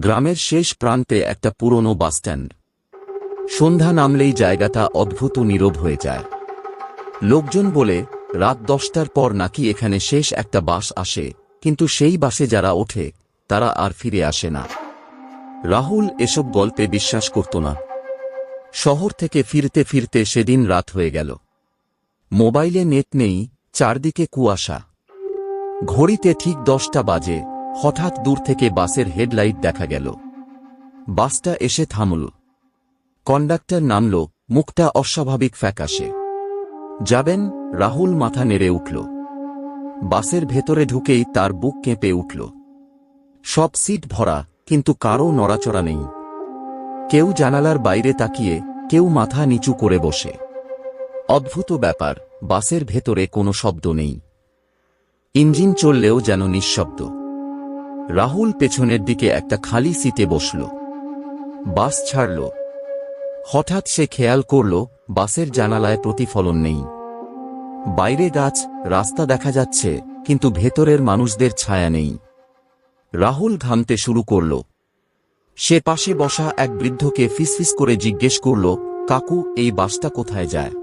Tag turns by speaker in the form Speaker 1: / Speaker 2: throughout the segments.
Speaker 1: গ্রামের শেষ প্রান্তে একটা পুরনো বাসস্ট্যান্ড। সন্ধ্যা নামলেই জায়গাটা অদ্ভুত নীরব হয়ে যায়। লোকজন বলে রাত 10টার পর নাকি এখানে শেষ একটা বাস আসে, কিন্তু সেই বাসে যারা ওঠে তারা আর ফিরে আসে না। রাহুল এসব গল্পে বিশ্বাস করত না। শহর থেকে ফিরতে ফিরতে সেদিন রাত হয়ে গেল। মোবাইলে নেট নেই, চারদিকে কুয়াশা। ঘড়িতে ঠিক 10টা বাজে হঠাৎ দূর থেকে বাসের হেডলাইট দেখা গেল। বাসটা এসে থামল। কন্ডাক্টর নামল, মুখটা অস্বাভাবিক ফ্যাকাশে। যাবেন? রাহুল মাথা নেড়ে উঠল। বাসের ভেতরে ঢুকেই তার বুক কেঁপে উঠল। সব সিট ভরা, কিন্তু কারও নড়াচড়া নেই। কেউ জানালার বাইরে তাকিয়ে, কেউ মাথা নিচু করে বসে। অদ্ভুত ব্যাপার, বাসের ভেতরে কোনো শব্দ নেই। ইঞ্জিন চললেও যেন নিঃশব্দ। রাহুল পেছনের দিকে একটা খালি সিটে বসল। বাস ছাড়ল। হঠাৎ সে খেয়াল করল বাসের জানালায় প্রতিফলন নেই। বাইরে গাছ, রাস্তা দেখা যাচ্ছে, কিন্তু ভেতরের মানুষদের ছায়া নেই। রাহুল ঘামতে শুরু করল। সে পাশে বসা এক বৃদ্ধকে ফিসফিস করে জিজ্ঞেস করল, কাকু, এই বাসটা কোথায় যায়?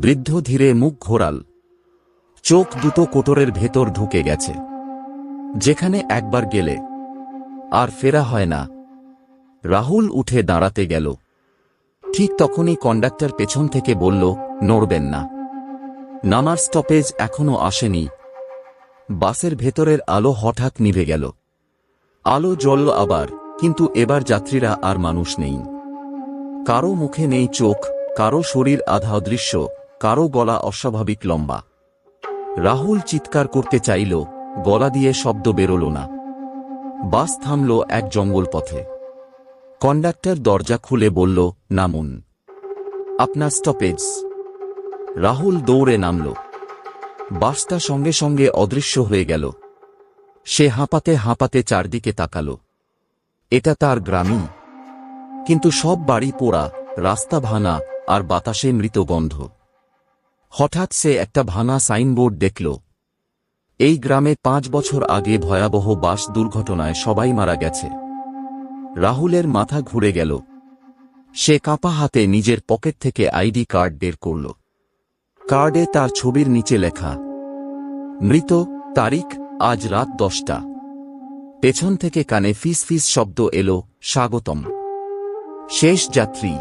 Speaker 1: বৃদ্ধ ধীরে মুখ ঘোরাল। চোখ দুটো কোটরের ভেতর ঢুকে গেছে। যেখানে একবার গেলে আর ফেরা হয় না। রাহুল উঠে দাঁড়াতে গেল। ঠিক তখনই কন্ডাক্টর পেছন থেকে বলল, নড়বেন না, নামার স্টপেজ এখনো আসেনি। বাসের ভেতরের আলো হঠাৎ নিভে গেল। আলো জ্বলল আবার, কিন্তু এবার যাত্রীরা আর মানুষ নেই। কারো মুখে নেই চোখ, কারো শরীর আধা অদৃশ্য, কারো গলা অস্বাভাবিক লম্বা। রাহুল চিৎকার করতে চাইল, গলা দিয়ে শব্দ বেরোল না। বাস থামল এক জঙ্গল পথে। কন্ডাক্টর দরজা খুলে বলল, নামুন, আপনার স্টপেজ। রাহুল দৌড়ে নামল। বাসটা সঙ্গে সঙ্গে অদৃশ্য হয়ে গেল। সে হাঁপাতে হাঁপাতে চারদিকে তাকাল। এটা তার গ্রামই, কিন্তু সব বাড়ি পোড়া, রাস্তা ভাঙা, আর বাতাসে মৃত গন্ধ। হঠাৎ সে একটা ভাঙা সাইনবোর্ড দেখল। এই গ্রামে 5 বছর আগে ভয়াবহ বাস দুর্ঘটনায় সবাই মারা গেছে। রাহুলের মাথা ঘুরে গেল। সে কাঁপা হাতে নিজের পকেট থেকে আইডি কার্ড বের করল। কার্ডে তার ছবির নিচে লেখা, মৃত, তারিখ আজ রাত 10টা। পেছন থেকে কানে ফিস ফিস শব্দ এলো, স্বাগতম, শেষ যাত্রী।